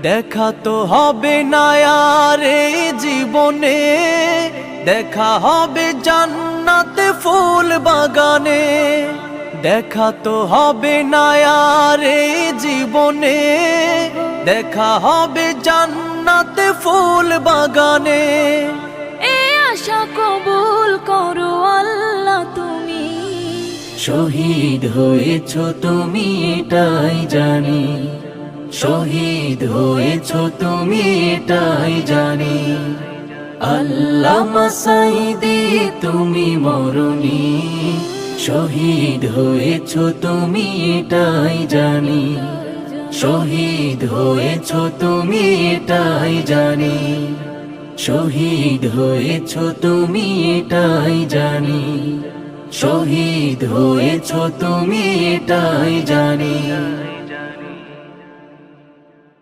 দেখা তো হবে না আর এই জীবনে, দেখা হবে জান্নাতে ফুল বাগানে। দেখা তো হবে না আর এই জীবনে, দেখা হবে জান্নাতে ফুল বাগানে। এ আশা কবুল করো আল্লাহ তুমি। শহীদ হয়েছ তুমি এটাই জানি, শহীদ হয়েছ তুমি এটাই জানি। আল্লামা সাঈদী তুমি মরণি, শহীদ হয়েছ তুমি এটাই জানি, শহীদ হয়েছ তুমি এটাই জানি, শহীদ হয়েছ তুমি এটাই জানি, শহীদ হয়েছ তুমি এটাই জানি।